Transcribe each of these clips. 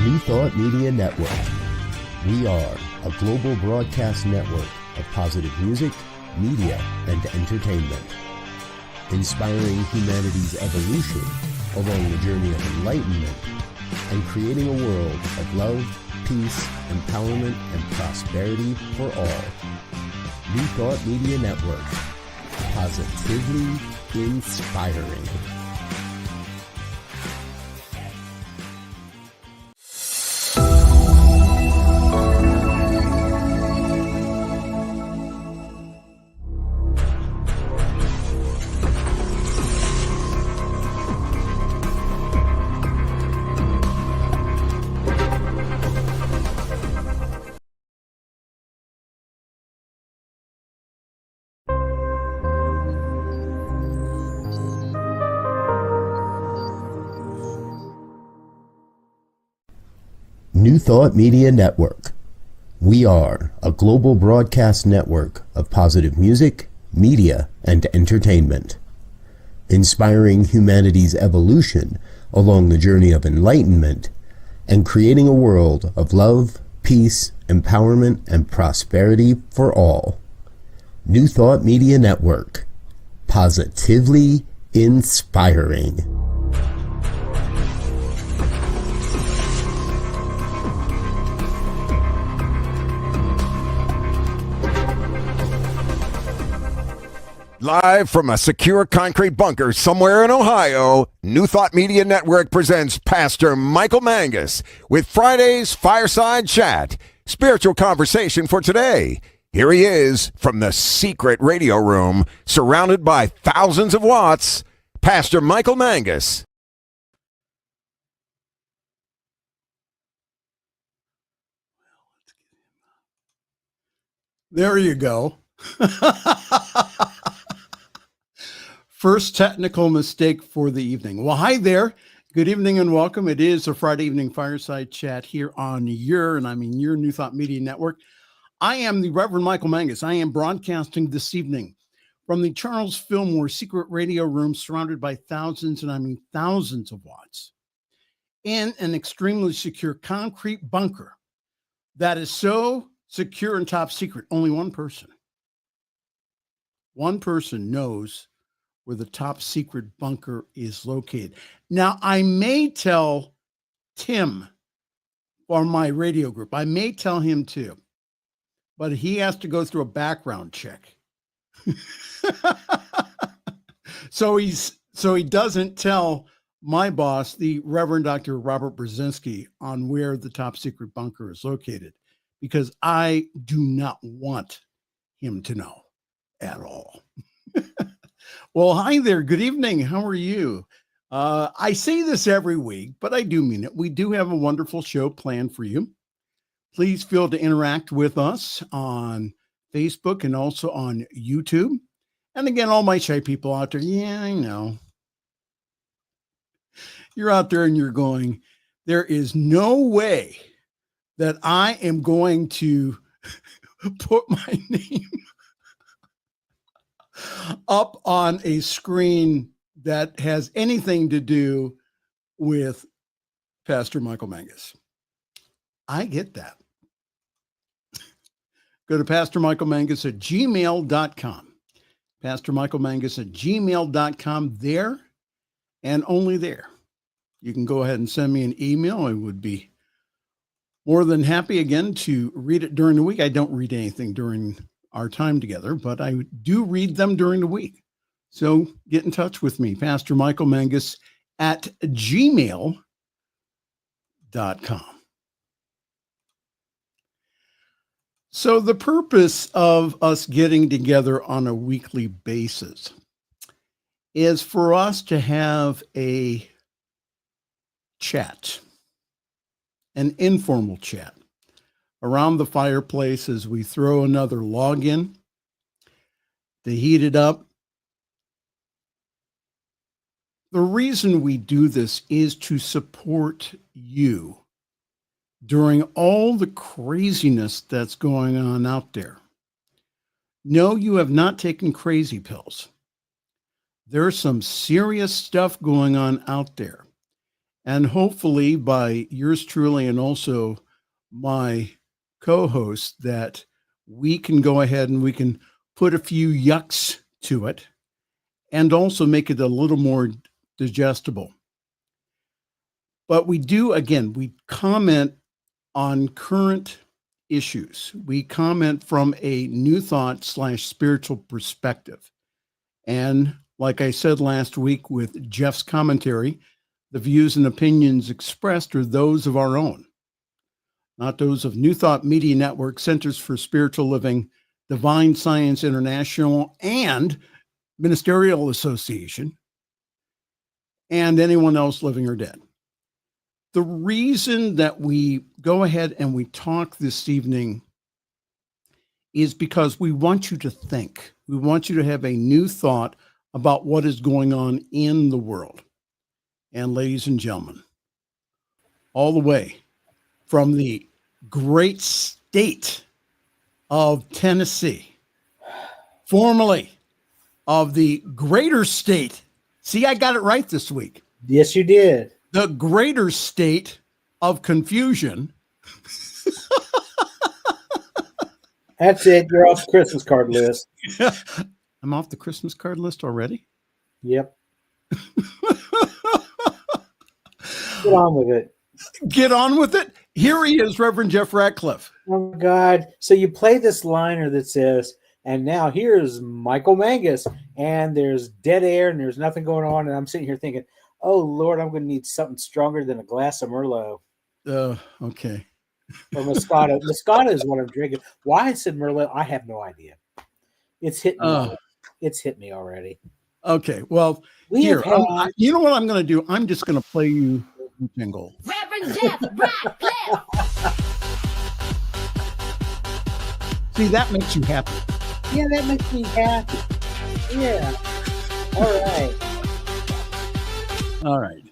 New Thought Media Network. We are a global broadcast network of positive music, media, and entertainment, inspiring humanity's evolution along the journey of enlightenment and creating a world of love, peace, empowerment, and prosperity for all. New Thought Media Network. Positively inspiring. New Thought Media Network. We are a global broadcast network of positive music, media, and entertainment, inspiring humanity's evolution along the journey of enlightenment and creating a world of love, peace, empowerment, and prosperity for all. New Thought Media Network. Positively inspiring. Live from a secure concrete bunker somewhere in Ohio, New Thought Media Network presents Pastor Michael Mangus with Friday's Fireside Chat, spiritual conversation for today. Here he is from the secret radio room, surrounded by thousands of watts, Pastor Michael Mangus. There you go. First technical mistake for the evening. Well, hi there. Good evening and welcome. It is a Friday evening fireside chat here on your New Thought Media Network. I am the Reverend Michael Mangus. I am broadcasting this evening from the Charles Fillmore secret radio room, surrounded by thousands of watts, in an extremely secure concrete bunker that is so secure and top secret. Only one person knows where the top secret bunker is located. Now, I may tell Tim or my radio group, I may tell him too, but he has to go through a background check. So he doesn't tell my boss, the Reverend Dr. Robert Brzezinski, on where the top secret bunker is located, because I do not want him to know at all. Well, hi there. Good evening. How are you? I say this every week, but I do mean it. We do have a wonderful show planned for you. Please feel to interact with us on Facebook and also on YouTube. And again, all my shy people out there, yeah, I know. You're out there and you're going, there is no way that I am going to put my name up on a screen that has anything to do with Pastor Michael Mangus. I get that. Go to pastormichaelmangus@gmail.com. pastormichaelmangus@gmail.com. There and only there. You can go ahead and send me an email. I would be more than happy again to read it during the week. I don't read anything during our time together, but I do read them during the week. So get in touch with me, pastormichaelmangus@gmail.com. So the purpose of us getting together on a weekly basis is for us to have a chat, an informal chat, around the fireplace as we throw another log in to heat it up. The reason we do this is to support you during all the craziness that's going on out there. No, you have not taken crazy pills. There's some serious stuff going on out there. And hopefully by yours truly and also my co-host that we can go ahead and we can put a few yucks to it and also make it a little more digestible. But we do, again, we comment on current issues. We comment from a new thought / spiritual perspective. And like I said last week with Jeff's commentary, the views and opinions expressed are those of our own, not those of New Thought Media Network, Centers for Spiritual Living, Divine Science International, and Ministerial Association, and anyone else living or dead. The reason that we go ahead and we talk this evening is because we want you to think. We want you to have a new thought about what is going on in the world. And ladies and gentlemen, all the way from the great state of Tennessee, formerly of the greater state. See, I got it right this week. Yes, you did. The greater state of confusion. That's it. You're off the Christmas card list. I'm off the Christmas card list already? Yep. Get on with it. Get on with it. Here he is, Reverend Jeff Radcliff. Oh, my God. So you play this liner that says, and now here's Michael Mangus, and there's dead air, and there's nothing going on, and I'm sitting here thinking, oh, Lord, I'm going to need something stronger than a glass of Merlot. Okay. Or Moscato. Moscato is what I'm drinking. Why I said Merlot, I have no idea. It's hit me. It's hit me already. Okay. Well, here, you know what I'm going to do? I'm just going to play you the jingle. Reverend Jeff Radcliff. See, that makes you happy. Yeah, that makes me happy. Yeah. All right. All right.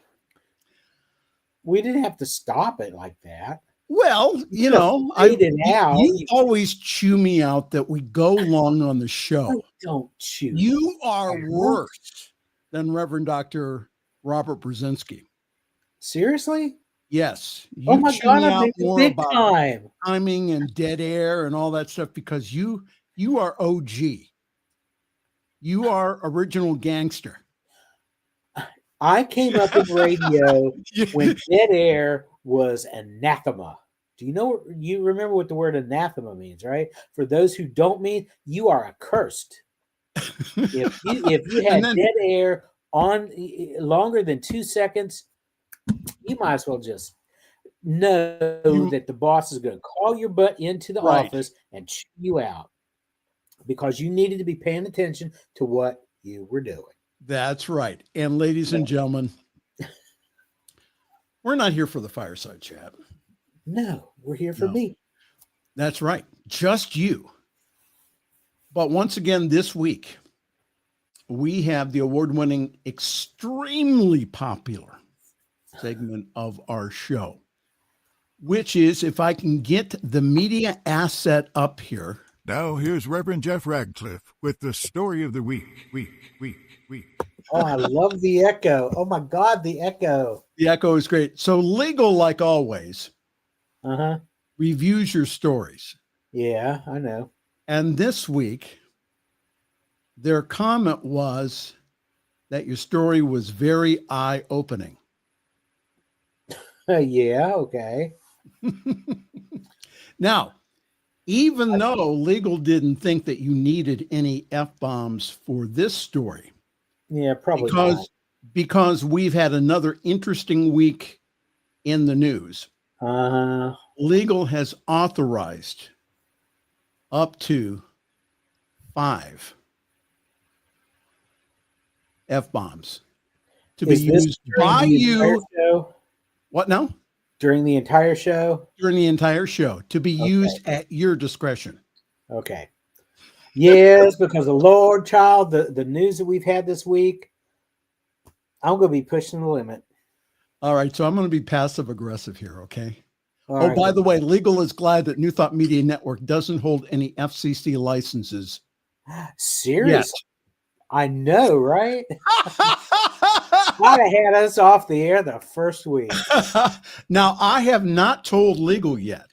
We didn't have to stop it like that. Well, you know, you always chew me out that we go long on the show. I don't chew. You are worse than Reverend Dr. Robert Brzezinski. Seriously? Yes. Oh my God, I'm big time. Timing and dead air and all that stuff because you are OG. You are original gangster. I came up in radio when dead air was anathema. You remember what the word anathema means, right? For those who don't mean, you are accursed. If you had dead air on longer than 2 seconds, you might as well just know that the boss is going to call your butt into the office and chew you out because you needed to be paying attention to what you were doing. That's right. And ladies and gentlemen, we're not here for the fireside chat. No, we're here for me. That's right. Just you. But once again, this week, we have the award-winning, extremely popular segment of our show, which is, if I can get the media asset up here. Now here's Reverend Jeff Radcliff with the story of the week. Oh, I love the echo. Oh my God, the echo. The echo is great. So Legal, like always, reviews your stories. Yeah, I know. And this week, their comment was that your story was very eye-opening. Yeah, okay. Now, even though Legal didn't think that you needed any F-bombs for this story. Yeah, probably because we've had another interesting week in the news. Legal has authorized up to 5 F-bombs to be used by you. What now? During the entire show? During the entire show, to be used at your discretion. Okay. Yes, because the Lord, child, the news that we've had this week, I'm going to be pushing the limit. All right, so I'm going to be passive aggressive here, okay? All by the way, Legal is glad that New Thought Media Network doesn't hold any FCC licenses. Seriously? I know, right? I'd have had us off the air the first week. Now, I have not told legal yet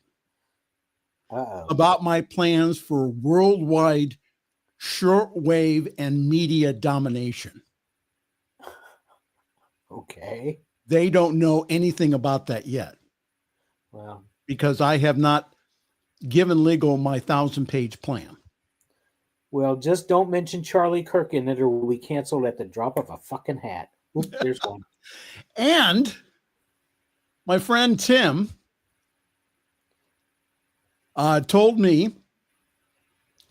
Uh-oh. about my plans for worldwide shortwave and media domination. Okay. They don't know anything about that yet Well, because I have not given legal my 1,000-page plan. just don't mention Charlie Kirk in it or we'll be canceled at the drop of a fucking hat. Oop, there's one. And my friend Tim told me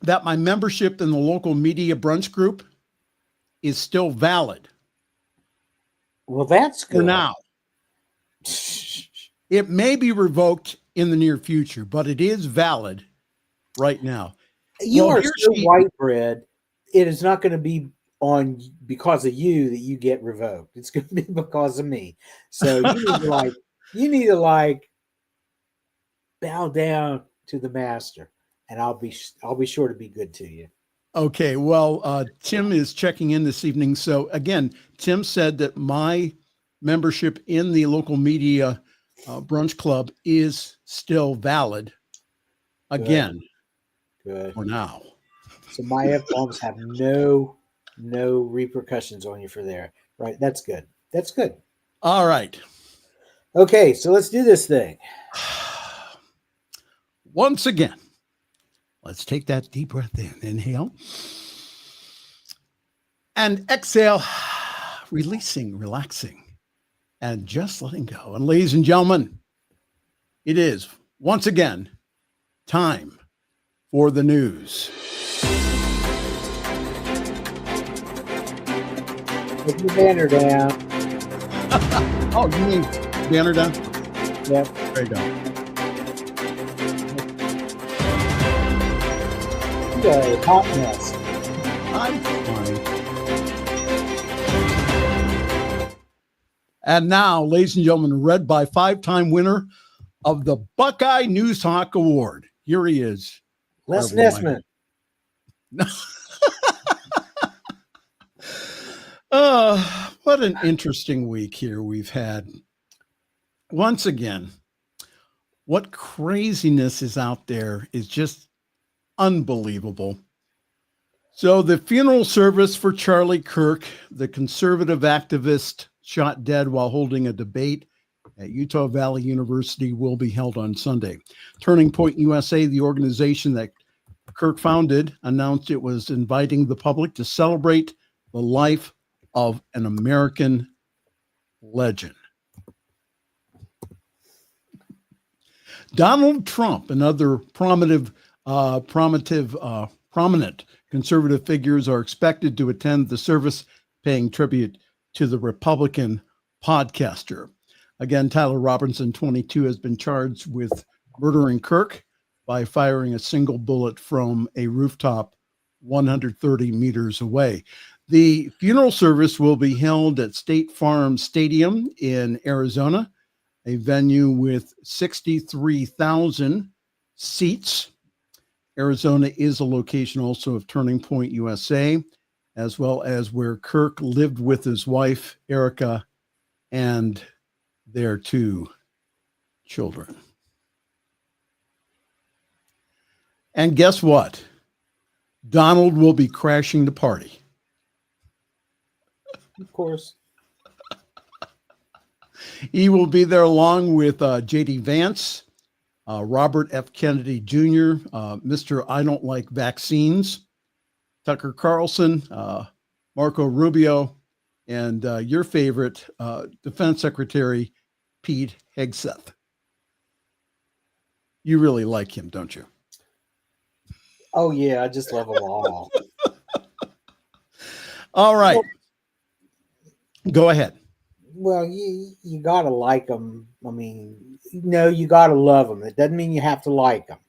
that my membership in the local media brunch group is still valid Well, that's good. for now. It may be revoked in the near future, but it is valid right now. You Well, are here so she- white bread. It is not going to be on because of you that you get revoked. It's going to be because of me. So you need to bow down to the master, and I'll be sure to be good to you. Okay, well, Tim is checking in this evening. So again, Tim said that my membership in the local media brunch club is still valid again Good. for now. So my F-bombs have no repercussions on you for there. Right. That's good. That's good. All right. Okay, so let's do this thing. Once again, let's take that deep breath in. Inhale. And exhale, releasing, relaxing, and just letting go. And ladies and gentlemen, it is once again time for the news. Put your banner down. Oh, you mean banner down? Yep. There you go. Okay, hot mess. I'm fine. And now, ladies and gentlemen, read by 5-time winner of the Buckeye News Talk Award. Here he is. Les Harvey Nessman. What an interesting week here we've had. Once again, what craziness is out there is just unbelievable. So the funeral service for Charlie Kirk, the conservative activist shot dead while holding a debate at Utah Valley University, will be held on Sunday. Turning Point USA, the organization that Kirk founded, announced it was inviting the public to celebrate the life of an American legend. Donald Trump and other prominent conservative figures are expected to attend the service, paying tribute to the Republican podcaster. Again, Tyler Robinson, 22, has been charged with murdering Kirk by firing a single bullet from a rooftop 130 meters away. The funeral service will be held at State Farm Stadium in Arizona, a venue with 63,000 seats. Arizona is a location also of Turning Point USA, as well as where Kirk lived with his wife, Erica, and their 2 children. And guess what? Donald will be crashing the party. Of course. He will be there along with J.D. Vance, Robert F. Kennedy Jr., Mr. I Don't Like Vaccines, Tucker Carlson, Marco Rubio, and your favorite Defense Secretary, Pete Hegseth. You really like him, don't you? Oh, yeah, I just love them all. All right. Go ahead. Well, you got to like them. I mean, no, you got to love them. It doesn't mean you have to like them.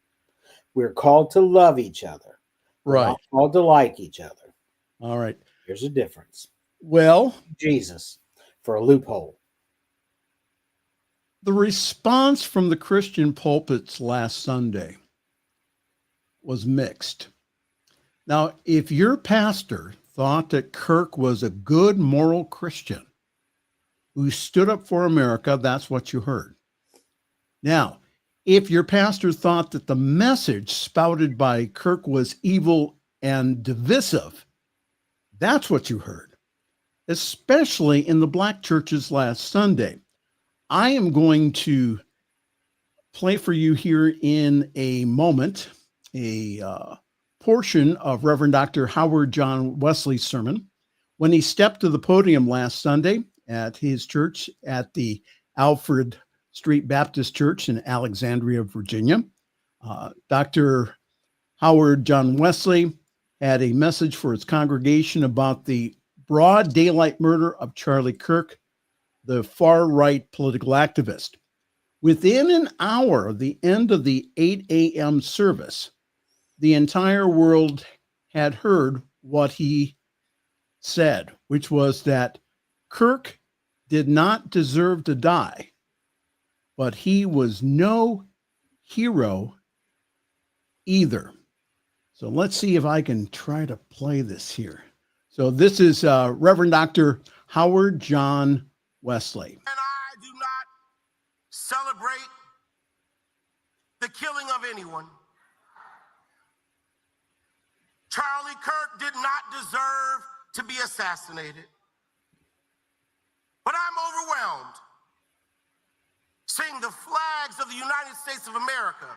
We're called to love each other. We're Right. not called to like each other. All right. There's a difference. Well, Jesus, for a loophole. the response from the Christian pulpits last Sunday was mixed. Now, if your pastor thought that Kirk was a good moral Christian, who stood up for America. That's what you heard. Now, if your pastor thought that the message spouted by Kirk was evil and divisive, that's what you heard, especially in the black churches last Sunday. I am going to play for you here in a moment a portion of Reverend Dr. Howard John Wesley's sermon when he stepped to the podium last Sunday at his church at the Alfred Street Baptist Church in Alexandria, Virginia. Dr. Howard John Wesley had a message for his congregation about the broad daylight murder of Charlie Kirk, the far-right political activist. Within an hour of the end of the 8 a.m. service, the entire world had heard what he said, which was that Kirk did not deserve to die, but he was no hero either. So let's see if I can try to play this here. So this is Reverend Dr. Howard John Wesley. And I do not celebrate the killing of anyone. Charlie Kirk did not deserve to be assassinated. But I'm overwhelmed seeing the flags of the United States of America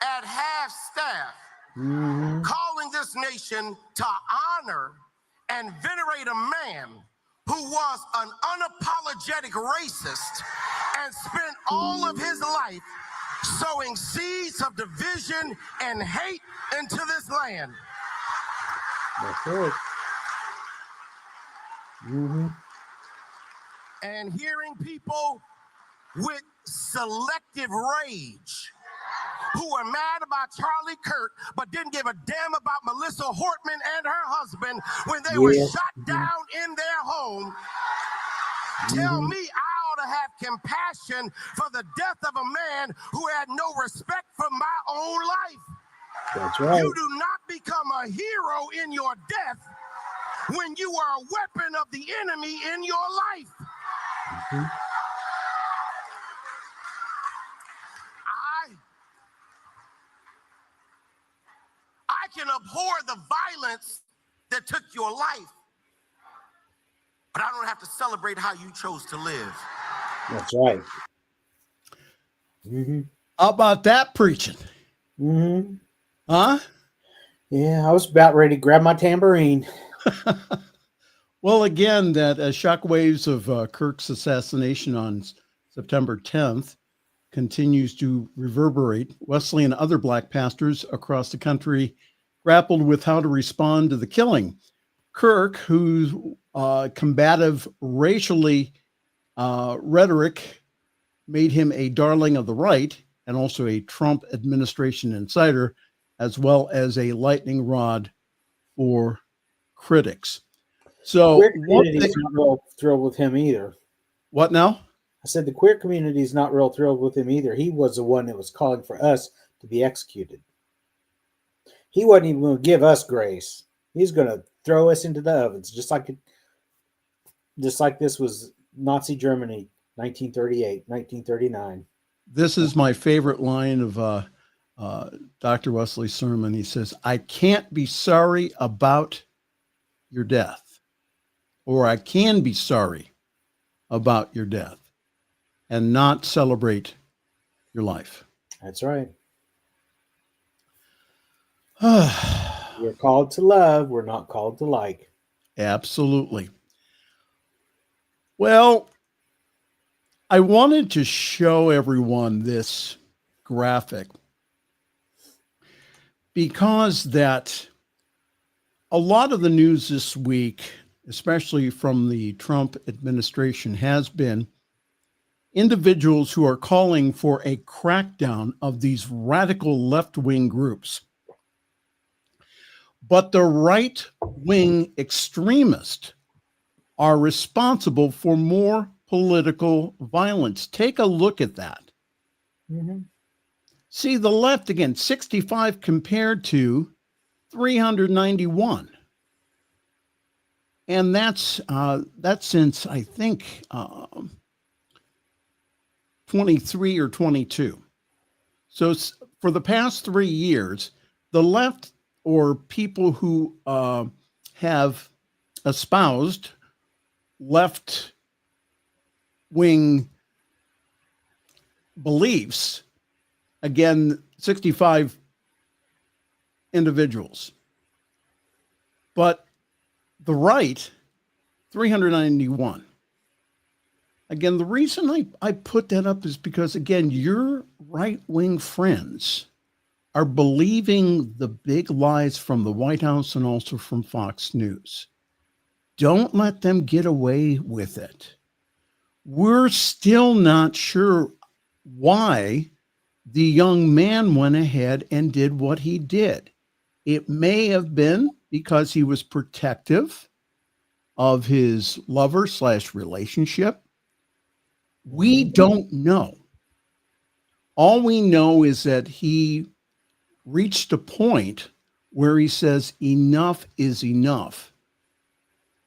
at half staff calling this nation to honor and venerate a man who was an unapologetic racist and spent all of his life sowing seeds of division and hate into this land. That's it. And hearing people with selective rage who were mad about Charlie Kirk but didn't give a damn about Melissa Hortman and her husband when they were shot down in their home, tell me I ought to have compassion for the death of a man who had no respect for my own life. That's right. You do not become a hero in your death when you are a weapon of the enemy in your life. I can abhor the violence that took your life, but I don't have to celebrate how you chose to live. That's right. How about that preaching? Huh? Yeah, I was about ready to grab my tambourine. Well, again, that shockwaves of Kirk's assassination on September 10th continues to reverberate. Wesley and other black pastors across the country grappled with how to respond to the killing. Kirk, whose combative racially rhetoric made him a darling of the right and also a Trump administration insider, as well as a lightning rod for critics. So queer community's not real thrilled with him either. What now? I said the queer community is not real thrilled with him either. He was the one that was calling for us to be executed. He wasn't even going to give us grace. He's going to throw us into the ovens, just like this was Nazi Germany, 1938, 1939. This is my favorite line of Dr. Wesley's sermon. He says, "I can't be sorry about your death, or I can be sorry about your death and not celebrate your life." That's right. We're called to love. We're not called to like. Absolutely. Well, I wanted to show everyone this graphic because that a lot of the news this week, especially from the Trump administration, has been individuals who are calling for a crackdown of these radical left-wing groups. But the right-wing extremists are responsible for more political violence. Take a look at that. See, the left, again, 65 compared to 391. And that's since I think 23 or 22. So for the past 3 years, the left or people who have espoused left-wing beliefs, again, 65 individuals. But the right, 391. Again, the reason I put that up is because, again, your right-wing friends are believing the big lies from the White House and also from Fox News. Don't let them get away with it. We're still not sure why the young man went ahead and did what he did. It may have been because he was protective of his lover/relationship. We don't know. All we know is that he reached a point where he says enough is enough.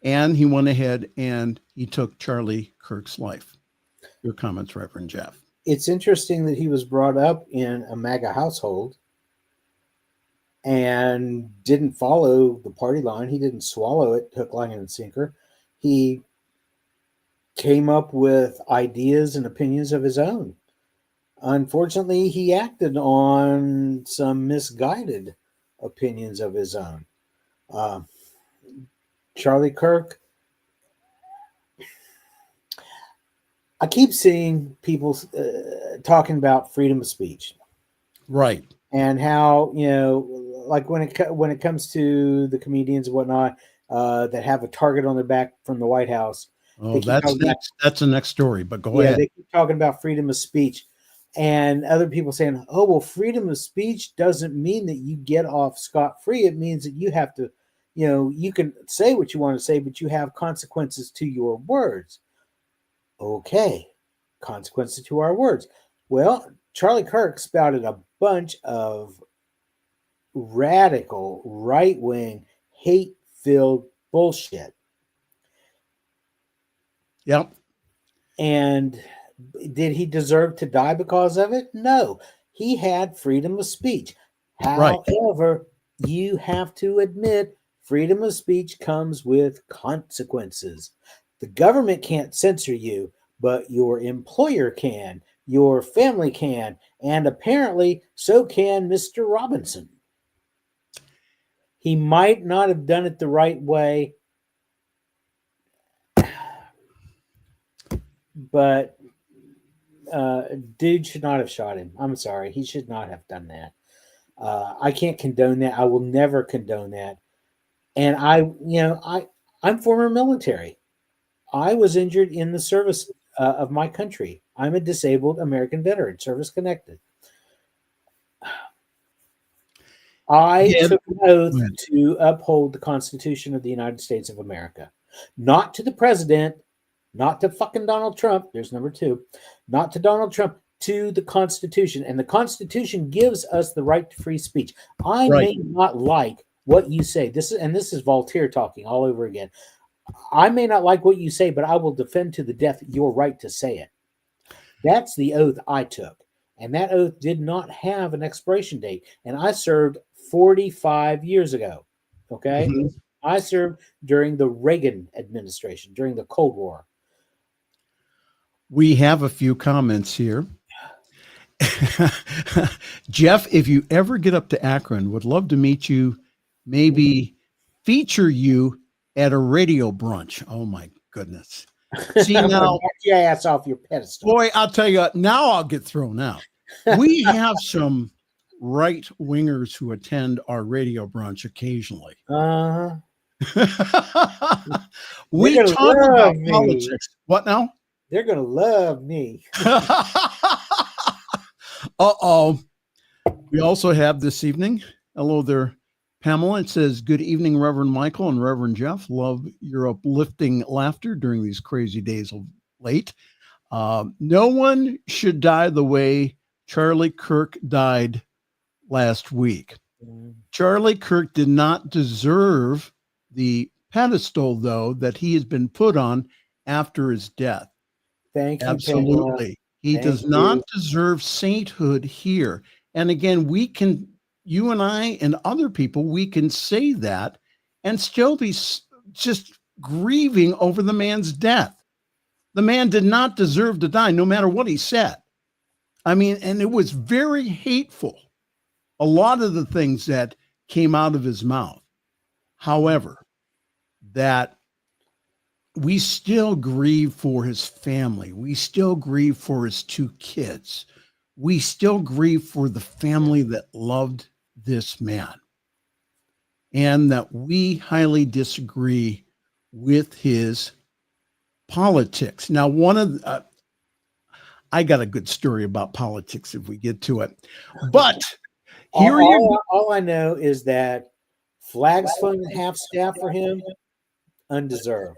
And he went ahead and he took Charlie Kirk's life. Your comments, Reverend Jeff. It's interesting that he was brought up in a MAGA household and didn't follow the party line. He didn't swallow it, hook, line, and sinker. He came up with ideas and opinions of his own. Unfortunately, he acted on some misguided opinions of his own. Charlie Kirk, I keep seeing people talking about freedom of speech. Right. And how, like when it comes to the comedians and whatnot that have a target on their back from the White House. Oh, that's the next story, but go ahead. They keep talking about freedom of speech. And other people saying, oh, well, freedom of speech doesn't mean that you get off scot-free. It means that you have to, you can say what you want to say, but you have consequences to your words. Okay, consequences to our words. Well, Charlie Kirk spouted a bunch of radical, right-wing, hate-filled bullshit. Yep. And did he deserve to die because of it? No. He had freedom of speech. However, you have to admit freedom of speech comes with consequences. The government can't censor you, but your employer can, your family can, and apparently so can Mr. Robinson. He might not have done it the right way, but dude should not have shot him. I'm sorry. He should not have done that. I can't condone that. I will never condone that. And I'm former military. I was injured in the service of my country. I'm a disabled American veteran, service connected. I took an oath to uphold the Constitution of the United States of America. Not to the president, not to fucking Donald Trump. There's number 2. Not to Donald Trump, to the Constitution. And the Constitution gives us the right to free speech. I may not like what you say. This is Voltaire talking all over again. I may not like what you say, but I will defend to the death your right to say it. That's the oath I took. And that oath did not have an expiration date. And I served 45 years ago. Okay? Mm-hmm. I served during the Reagan administration, during the Cold War. We have a few comments here. Jeff, if you ever get up to Akron, would love to meet you, maybe feature you at a radio brunch. Oh my goodness. See now, get your ass off your pedestal. Boy, I'll tell you, now I'll get thrown out. We have some right wingers who attend our radio brunch occasionally. We talk about politics. What now? They're going to love me. Uh-oh. We also have this evening. Hello there, Pamela. It says, good evening, Reverend Michael and Reverend Jeff. Love your uplifting laughter during these crazy days of late. No one should die the way Charlie Kirk died last week. Charlie Kirk did not deserve the pedestal, though, that he has been put on after his death. Thank you, Absolutely. Pamela. He Thank does you. not deserve sainthood here. And again, you and I and other people, we can say that and still be just grieving over the man's death. The man did not deserve to die, no matter what he said. I mean, and it was very hateful, a lot of the things that came out of his mouth. However, that we still grieve for his family. We still grieve for his 2 kids. We still grieve for the family that loved this man. And that we highly disagree with his politics. Now, I got a good story about politics if we get to it. But here all I know is that flags flown at half staff for him, undeserved.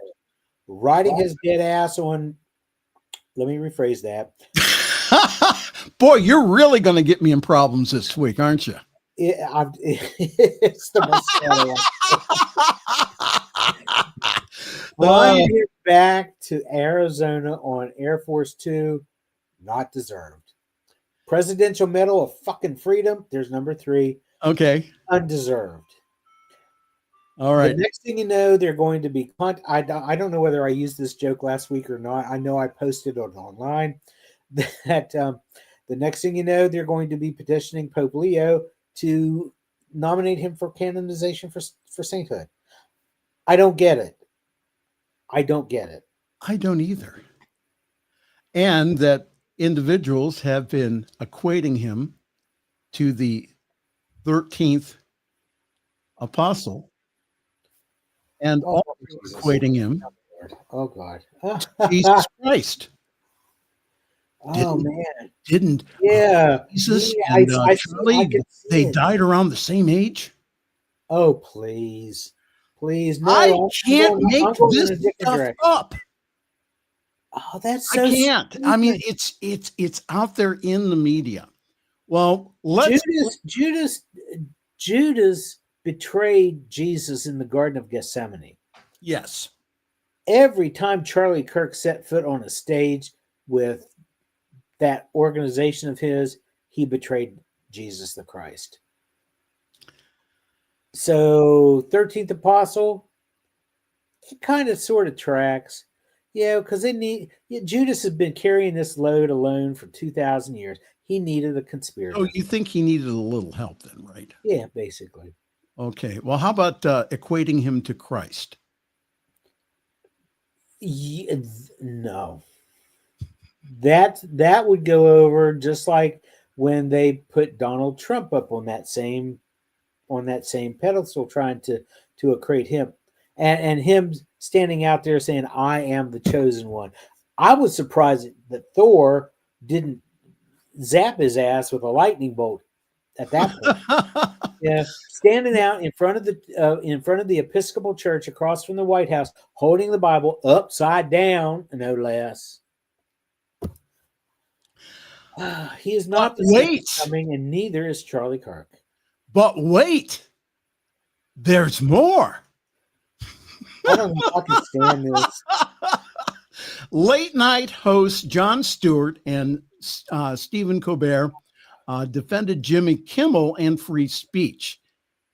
Riding his dead ass on, let me rephrase that. Boy, you're really going to get me in problems this week, aren't you? It's the Messiah. Flying him back to Arizona on Air Force 2, not deserved. Presidential Medal of fucking Freedom, there's number 3. Okay. Undeserved. All right. The next thing you know, they're going to be I don't know whether I used this joke last week or not. I know I posted it online that the next thing you know, they're going to be petitioning Pope Leo to nominate him for canonization for sainthood. I don't get it. I don't either. And that individuals have been equating him to the 13th apostle and also equating him. Oh God. Jesus Christ. Didn't Jesus and Charlie, they died around the same age? Oh, please. No, I can't make this stuff up. Oh, that's so I can't. stupid. I mean, it's out there in the media. Well, Judas betrayed Jesus in the Garden of Gethsemane. Yes. Every time Charlie Kirk set foot on a stage with that organization of his, he betrayed Jesus the Christ. So 13th apostle, he kind of sort of tracks. Yeah, because Judas has been carrying this load alone for 2,000 years. He needed a conspirator. Oh, you think he needed a little help then, right? Yeah, basically. Okay. Well, how about equating him to Christ? No. That would go over just like when they put Donald Trump up on that same pedestal, trying to equate him, and him standing out there saying, "I am the chosen one." I was surprised that Thor didn't zap his ass with a lightning bolt at that point. Yeah, standing out in front of the Episcopal Church across from the White House, holding the Bible upside down, no less. He is not the second coming, and neither is Charlie Kirk. But wait, there's more. I don't know if I can stand this. Late night hosts Jon Stewart and Stephen Colbert defended Jimmy Kimmel and free speech.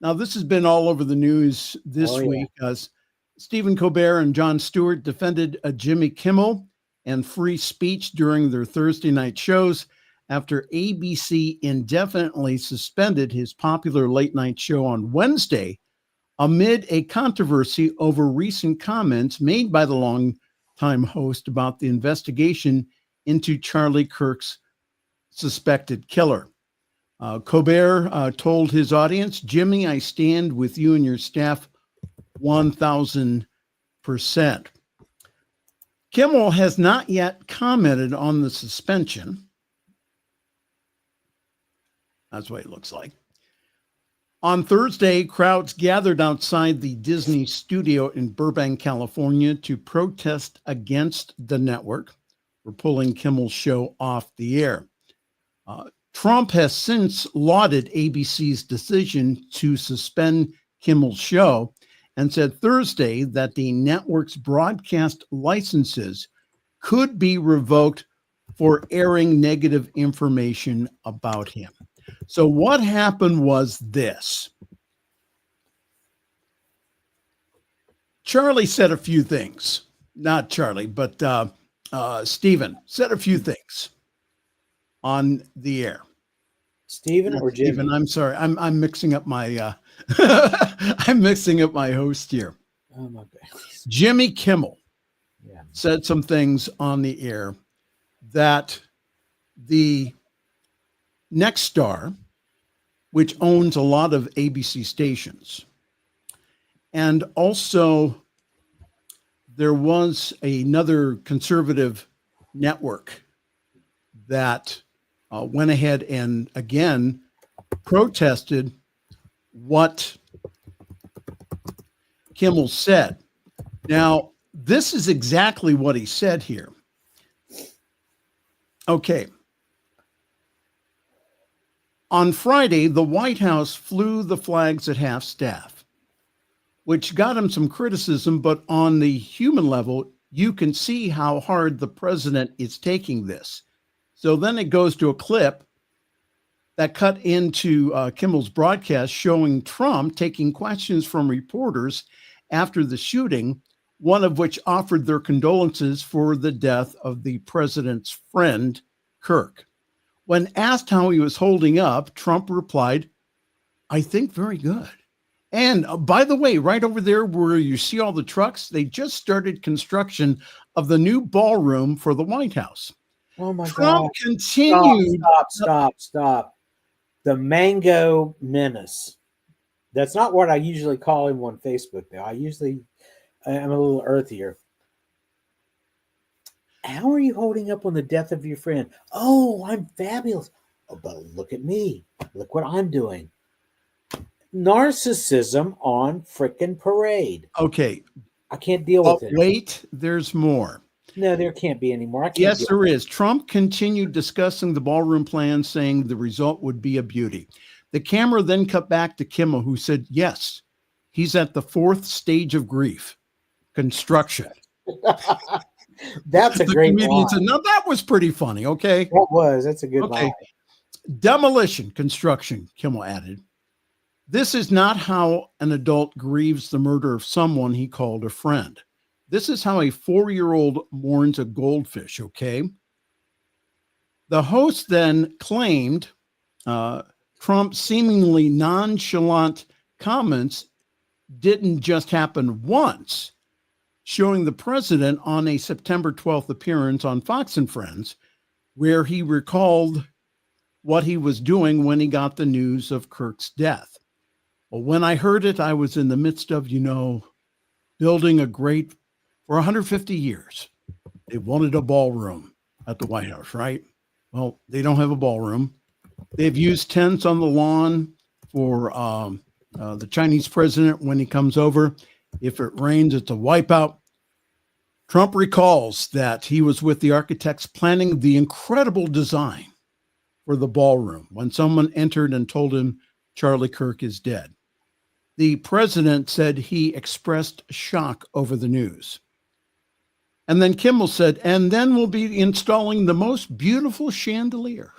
Now, this has been all over the news this week as Stephen Colbert and Jon Stewart defended Jimmy Kimmel and free speech during their Thursday night shows after ABC indefinitely suspended his popular late night show on Wednesday amid a controversy over recent comments made by the longtime host about the investigation into Charlie Kirk's suspected killer. Colbert told his audience, "Jimmy, I stand with you and your staff 1,000%. Kimmel has not yet commented on the suspension. That's what it looks like. On Thursday, crowds gathered outside the Disney studio in Burbank, California, to protest against the network for pulling Kimmel's show off the air. Trump has since lauded ABC's decision to suspend Kimmel's show and said Thursday that the network's broadcast licenses could be revoked for airing negative information about him. So what happened was this. Charlie said a few things. Not Charlie, but Stephen said a few things on the air. Stephen or Jimmy? Stephen, I'm sorry. I'm mixing up my I'm mixing up my host here. Oh my goodness. Jimmy Kimmel said some things on the air that the Next Star, which owns a lot of ABC stations, and also there was another conservative network that went ahead and again protested what Kimmel said. Now, this is exactly what he said here. Okay. On Friday, the White House flew the flags at half-staff, which got him some criticism, but on the human level, you can see how hard the president is taking this. So then it goes to a clip that cut into Kimmel's broadcast showing Trump taking questions from reporters after the shooting, one of which offered their condolences for the death of the president's friend, Kirk. When asked how he was holding up, Trump replied, "I think very good." And by the way, right over there where you see all the trucks, they just started construction of the new ballroom for the White House. Oh my Trump God. continued. Stop. The Mango Menace. That's not what I usually call him on Facebook, though. I'm a little earthier. How are you holding up on the death of your friend? Oh, I'm fabulous. Oh, but look at me. Look what I'm doing. Narcissism on frickin' parade. Okay. I can't deal with it. Wait, there's more. No, there can't be any more. Yes, there is. Trump continued discussing the ballroom plan, saying the result would be a beauty. The camera then cut back to Kimmel, who said, yes, he's at the fourth stage of grief, construction. That's a great line. Said, no, that was pretty funny, okay? That was. That's a good line. Demolition, construction, Kimmel added. This is not how an adult grieves the murder of someone he called a friend. This is how a 4-year-old mourns a goldfish, okay? The host then claimed Trump's seemingly nonchalant comments didn't just happen once, showing the president on a September 12th appearance on Fox and Friends, where he recalled what he was doing when he got the news of Kirk's death. Well, when I heard it, I was in the midst of, building a great, for 150 years, they wanted a ballroom at the White House, right? Well, they don't have a ballroom. They've used tents on the lawn for the Chinese president when he comes over. If it rains, it's a wipeout. Trump recalls that he was with the architects planning the incredible design for the ballroom when someone entered and told him Charlie Kirk is dead. The president said he expressed shock over the news. And then Kimmel said, and then we'll be installing the most beautiful chandelier.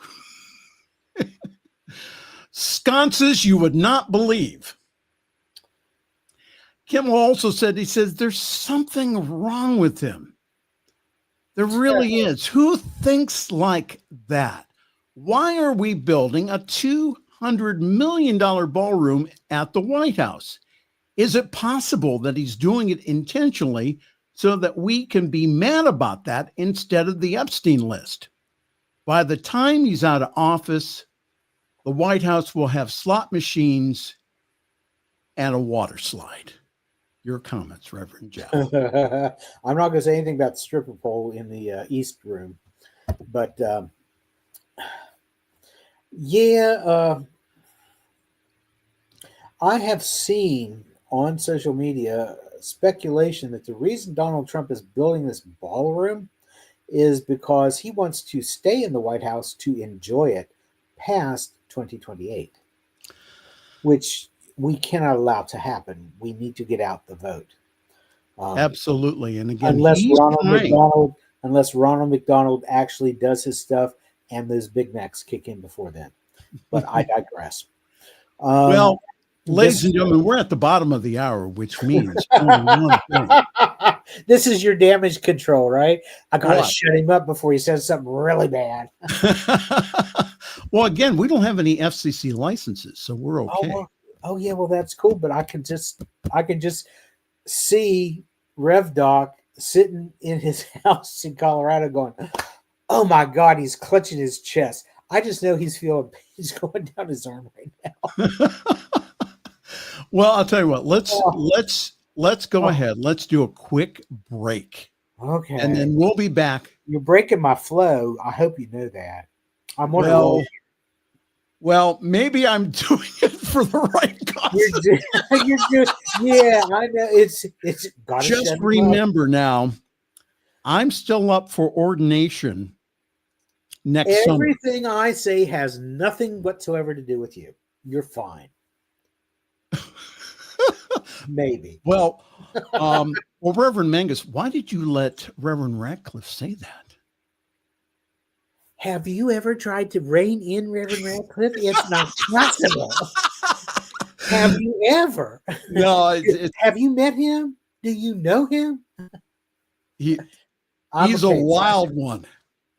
Sconces you would not believe. Kimmel also said, he says, there's something wrong with him. There really is. Who thinks like that? Why are we building a $200 million ballroom at the White House? Is it possible that he's doing it intentionally so that we can be mad about that instead of the Epstein list? By the time he's out of office, the White House will have slot machines and a water slide. Your comments, Reverend Jeff. I'm not going to say anything about the stripper pole in the East Room, but I have seen on social media speculation that the reason Donald Trump is building this ballroom is because he wants to stay in the White House to enjoy it past 2028, which we cannot allow to happen. We need to get out the vote. Absolutely. And again, unless Ronald McDonald actually does his stuff and those Big Macs kick in before then. But I digress. Well, ladies and gentlemen, we're at the bottom of the hour, which means only one thing. This is your damage control, right? I gotta shut him up before he says something really bad. Well, again, we don't have any FCC licenses, so we're okay. Yeah, well, that's cool. But I can just see Rev Doc sitting in his house in Colorado, going, "Oh my God, he's clutching his chest." I just know he's feeling pain going down his arm right now. Well, I'll tell you what. Let's go ahead. Let's do a quick break. Okay. And then we'll be back. You're breaking my flow. I hope you know that. I'm on a roll. Well, maybe I'm doing it for the right cause. You're doing, yeah, I know. It's just remember now, I'm still up for ordination next summer. Everything I say has nothing whatsoever to do with you. You're fine. Maybe. Well, Reverend Mangus, why did you let Reverend Radcliff say that? Have you ever tried to rein in Reverend Radcliff? It's not possible. Have you ever? No. Have you met him? Do you know him? He's a wild one.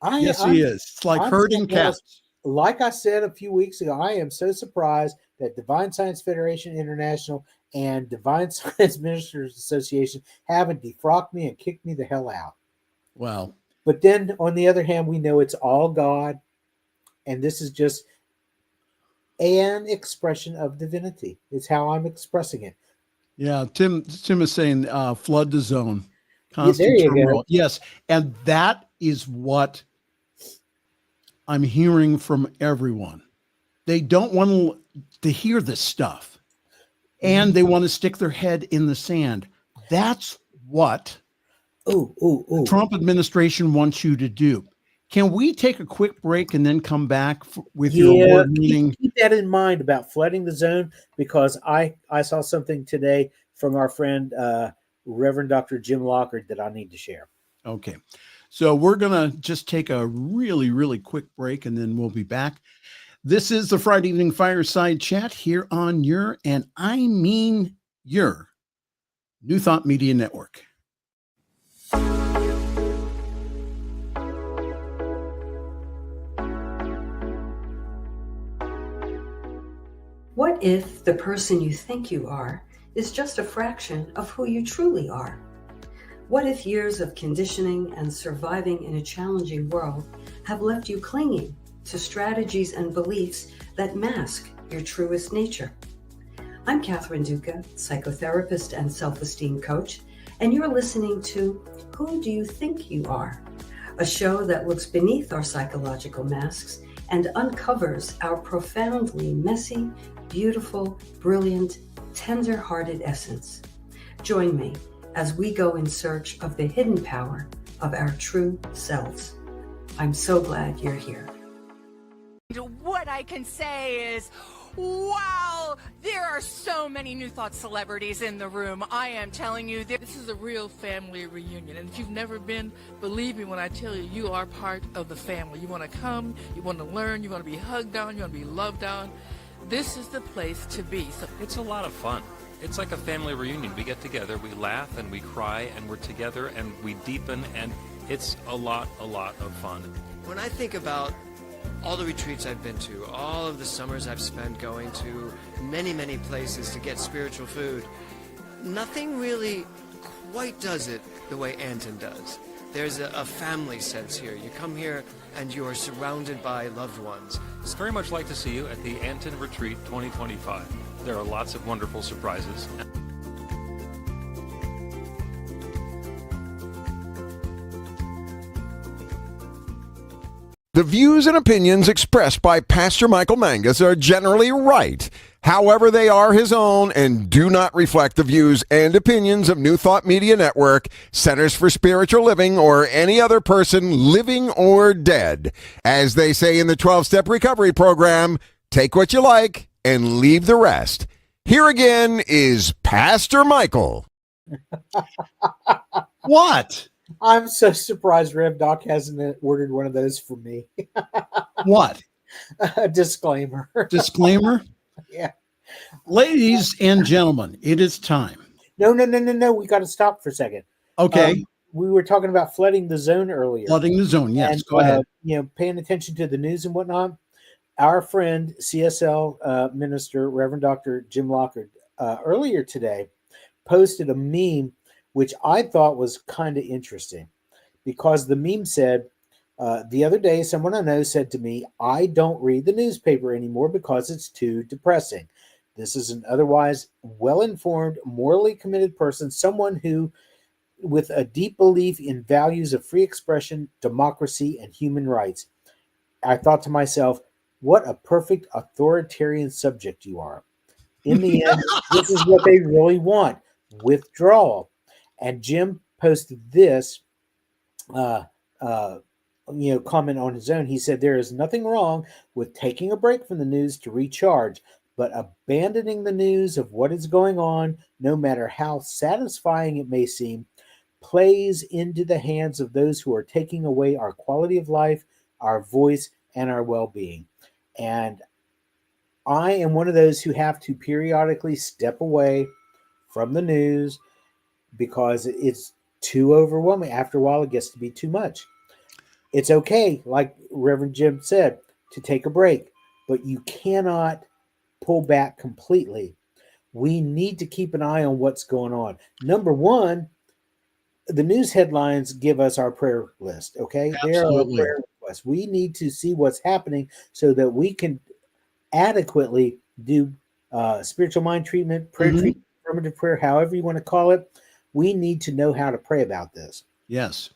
Yes, he is. It's like herding cats. Like I said a few weeks ago, I am so surprised that Divine Science Federation International and Divine Science Ministers Association haven't defrocked me and kicked me the hell out. Wow. But then, on the other hand, we know it's all God, and this is just an expression of divinity. It's how I'm expressing it. Yeah, Tim is saying flood the zone. Yeah, there you go. Yes, and that is what I'm hearing from everyone. They don't want to hear this stuff, and they want to stick their head in the sand. That's what the Trump administration wants you to do. Can we take a quick break and then come back with your award meeting? Keep that in mind about flooding the zone, because I saw something today from our friend Reverend Dr. Jim Lockard that I need to share. Okay. So we're going to just take a really, really quick break, and then we'll be back. This is the Friday Evening Fireside Chat here on your, and I mean your, New Thought Media Network. What if the person you think you are is just a fraction of who you truly are? What if years of conditioning and surviving in a challenging world have left you clinging to strategies and beliefs that mask your truest nature? I'm Catherine Duca, psychotherapist and self-esteem coach, and you're listening to Who Do You Think You Are? A show that looks beneath our psychological masks and uncovers our profoundly messy, beautiful, brilliant, tender-hearted essence. Join me as we go in search of the hidden power of our true selves. I'm so glad you're here. What I can say is, wow, there are so many New Thought celebrities in the room. I am telling you, this is a real family reunion. And if you've never been, believe me when I tell you, you are part of the family. You want to come, you want to learn, you want to be hugged on, you want to be loved on. This is the place to be. So it's a lot of fun. It's like a family reunion. We get together, we laugh and we cry and we're together and we deepen, and it's a lot of fun. When I think about all the retreats I've been to, all of the summers I've spent going to many places to get spiritual food, nothing really quite does it the way Anton does. There's a family sense here. You come here and you are surrounded by loved ones. It's very much like to see you at the Anton Retreat 2025. There are lots of wonderful surprises. The views and opinions expressed by Pastor Michael Mangus are generally right. However, they are his own and do not reflect the views and opinions of New Thought Media Network, Centers for Spiritual Living, or any other person living or dead. As they say in the 12-Step Recovery Program, take what you like and leave the rest. Here again is Pastor Michael. What? I'm so surprised Rev Doc hasn't ordered one of those for me. What? A disclaimer. Disclaimer? Yeah. Ladies and gentlemen, it is time. No. We got to stop for a second. Okay. We were talking about flooding the zone earlier. Flooding the zone. Yes. And, Go ahead. Paying attention to the news and whatnot. Our friend, CSL minister, Reverend Dr. Jim Lockard, earlier today posted a meme which I thought was kind of interesting, because the meme said, the other day, someone I know said to me, I don't read the newspaper anymore because it's too depressing. This is an otherwise well-informed, morally committed person, someone who, with a deep belief in values of free expression, democracy, and human rights. I thought to myself, what a perfect authoritarian subject you are. In the end, this is what they really want, withdrawal. And Jim posted this comment on his own. He said, there is nothing wrong with taking a break from the news to recharge, but abandoning the news of what is going on, no matter how satisfying it may seem, plays into the hands of those who are taking away our quality of life, our voice, and our well-being. And I am one of those who have to periodically step away from the news because it's too overwhelming. After a while, it gets to be too much. It's okay, like Reverend Jim said, to take a break, but you cannot pull back completely. We need to keep an eye on what's going on. Number one, the news headlines give us our prayer list, okay? They're our prayer requests. We need to see what's happening so that we can adequately do spiritual mind treatment, prayer treatment, affirmative prayer, however you want to call it. We need to know how to pray about this. Yes.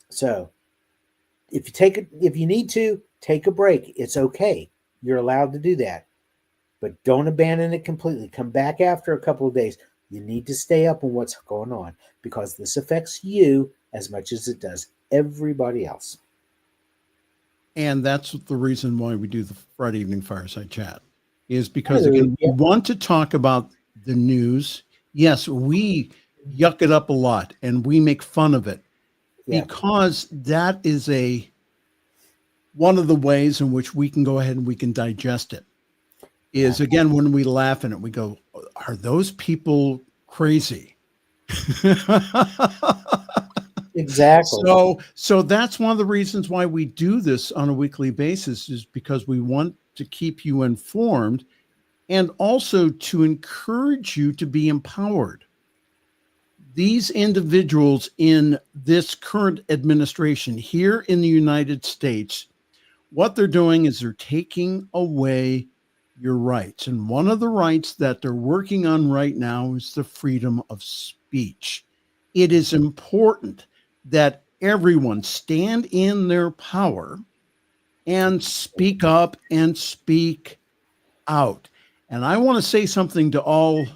So if you need to take a break, it's okay. You're allowed to do that, but don't abandon it completely. Come back after a couple of days. You need to stay up on what's going on, because this affects you as much as it does everybody else. And that's the reason why we do the Friday evening fireside chat, is because again, we want to talk about the news. Yes, we yuck it up a lot and we make fun of it because that is one of the ways in which we can go ahead and we can digest it. Is again, when we laugh at it, we go, are those people crazy? Exactly. So that's one of the reasons why we do this on a weekly basis, is because we want to keep you informed and also to encourage you to be empowered. These individuals in this current administration here in the United States, what they're doing is they're taking away your rights. And one of the rights that they're working on right now is the freedom of speech. It is important that everyone stand in their power and speak up and speak out. And I want to say something to all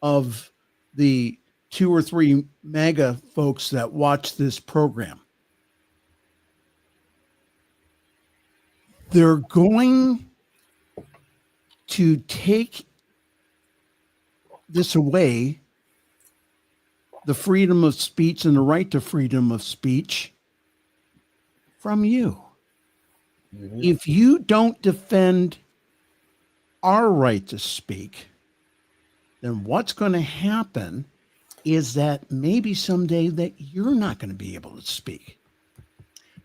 of the 2 or 3 MAGA folks that watch this program. They're going to take this away, the freedom of speech and the right to freedom of speech, from you. If you don't defend our right to speak, then what's going to happen is that maybe someday that you're not going to be able to speak.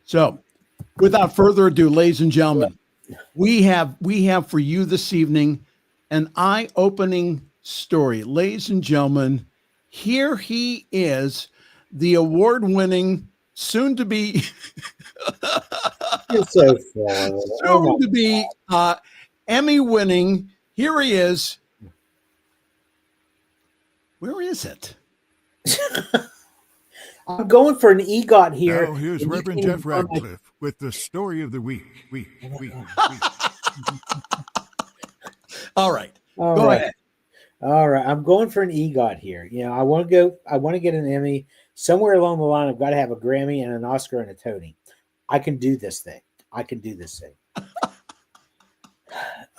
So without further ado, ladies and gentlemen, we have for you this evening an eye-opening story. Ladies and gentlemen, here he is, the award-winning, soon-to-be You're so funny. soon-to-be Emmy-winning. Here he is. Where is it? I'm going for an EGOT here. Now here's Reverend Jeff Radcliff with the story of the week. All right. Go ahead. All right. I'm going for an EGOT here. I want to get an Emmy. Somewhere along the line, I've got to have a Grammy and an Oscar and a Tony. I can do this thing.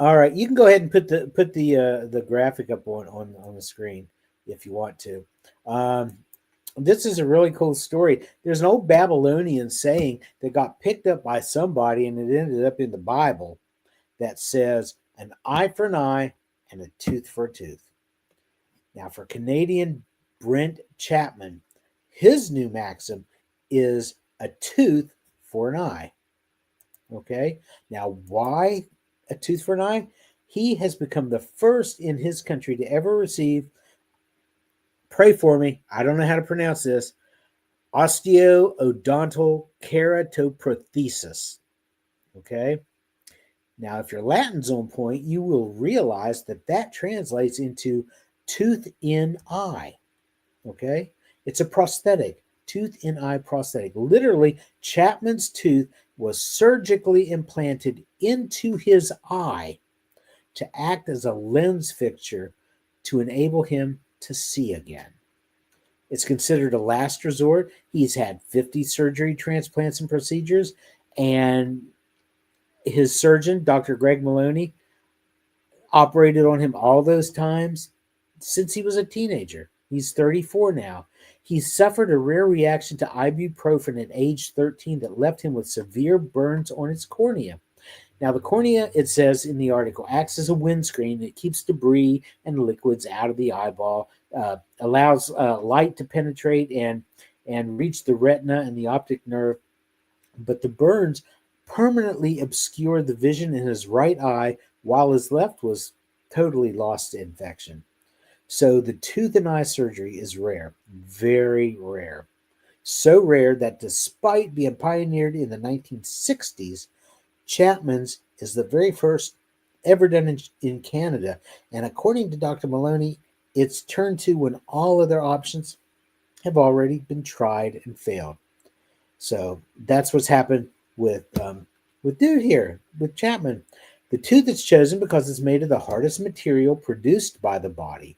All right, you can go ahead and put the graphic up on the screen if you want to. This is a really cool story. There's an old Babylonian saying that got picked up by somebody, and it ended up in the Bible, that says an eye for an eye and a tooth for a tooth. Now, for Canadian Brent Chapman, his new maxim is a tooth for an eye. Okay, now why a tooth for an eye? He has become the first in his country to ever receive, pray for me, I don't know how to pronounce this, osteoodontal keratoprothesis. Okay, now if your Latin's on point, you will realize that translates into tooth in eye. Okay, it's a prosthetic, tooth in eye prosthetic. Literally, Chapman's tooth was surgically implanted into his eye to act as a lens fixture to enable him to see again. It's considered a last resort. He's had 50 surgery, transplants, and procedures, and his surgeon, Dr. Greg Maloney, operated on him all those times since he was a teenager. He's 34 now. He suffered a rare reaction to ibuprofen at age 13 that left him with severe burns on his cornea. Now, the cornea, it says in the article, acts as a windscreen. It keeps debris and liquids out of the eyeball, allows light to penetrate and reach the retina and the optic nerve. But the burns permanently obscured the vision in his right eye, while his left was totally lost to infection. So the tooth and eye surgery is rare, very rare. So rare that despite being pioneered in the 1960s, Chapman's is the very first ever done in Canada. And according to Dr. Maloney, it's turned to when all other options have already been tried and failed. So that's what's happened with dude here, with Chapman. The tooth is chosen because it's made of the hardest material produced by the body.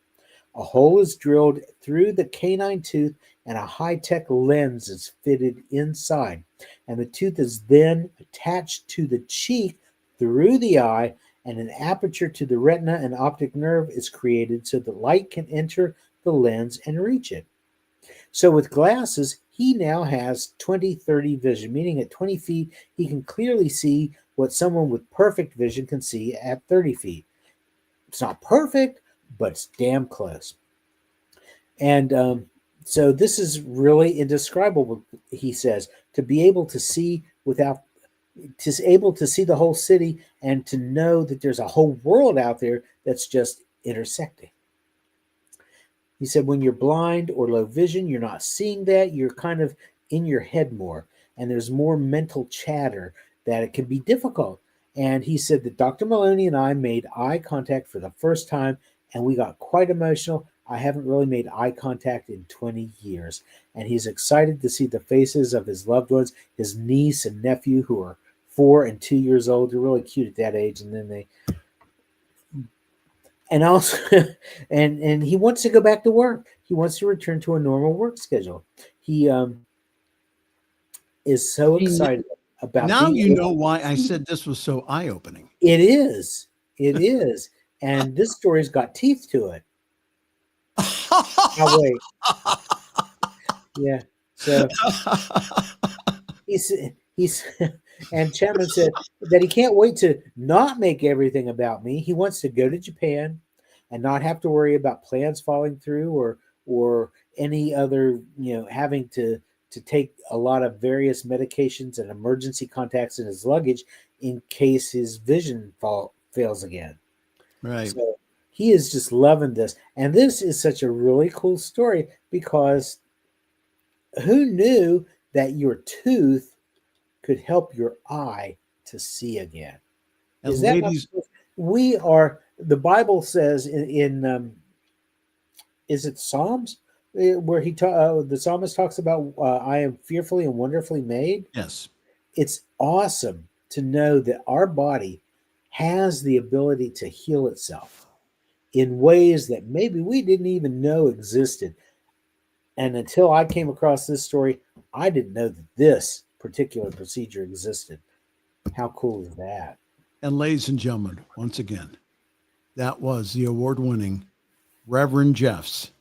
A hole is drilled through the canine tooth and a high-tech lens is fitted inside. And the tooth is then attached to the cheek through the eye, and an aperture to the retina and optic nerve is created so that light can enter the lens and reach it. So with glasses, he now has 20/30 vision, meaning at 20 feet, he can clearly see what someone with perfect vision can see at 30 feet. It's not perfect, but it's damn close. And so this is really indescribable, he says, to be able to see the whole city and to know that there's a whole world out there that's just intersecting. He said when you're blind or low vision, you're not seeing that. You're kind of in your head more, and there's more mental chatter that it can be difficult. And he said that Dr. Maloney and I made eye contact for the first time, and we got quite emotional. I haven't really made eye contact in 20 years. And he's excited to see the faces of his loved ones, his niece and nephew, who are 4 and 2 years old. They're really cute at that age. And then and also, and he wants to go back to work. He wants to return to a normal work schedule. He is so excited about now. You know why I said this was so eye-opening. It is. It is. And this story's got teeth to it. Oh, wait. Yeah. So he's and Chapman said that he can't wait to not make everything about me. He wants to go to Japan and not have to worry about plans falling through or any other, having to take a lot of various medications and emergency contacts in his luggage in case his vision fails again. Right. So he is just loving this. And this is such a really cool story because who knew that your tooth could help your eye to see again? Is that ladies, we are, the Bible says in is it Psalms where the psalmist talks about I am fearfully and wonderfully made? Yes. It's awesome to know that our body has the ability to heal itself in ways that maybe we didn't even know existed. And until I came across this story, I didn't know that this particular procedure existed. How cool is that? And ladies and gentlemen, once again, that was the award-winning Reverend Jeff's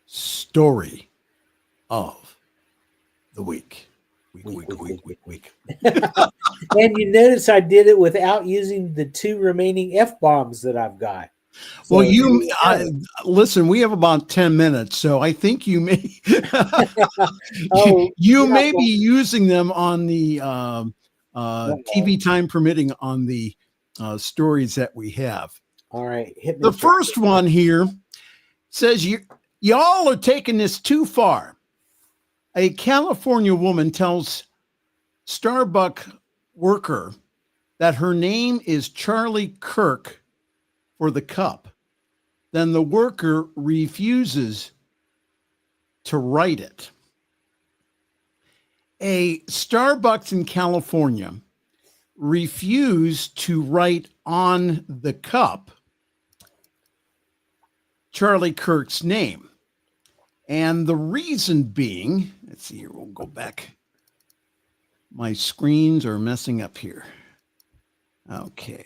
story of the week. Week. And you notice I did it without using the 2 remaining F-bombs that I've got. So well, listen, we have about 10 minutes, so I think you may may be using them on the TV time permitting on the stories that we have. All right. Hit me the first one here says y'all are taking this too far. A California woman tells Starbucks worker that her name is Charlie Kirk for the cup. Then the worker refuses to write it. A Starbucks in California refused to write on the cup Charlie Kirk's name. And the reason being, let's see here, we'll go back. My screens are messing up here. Okay.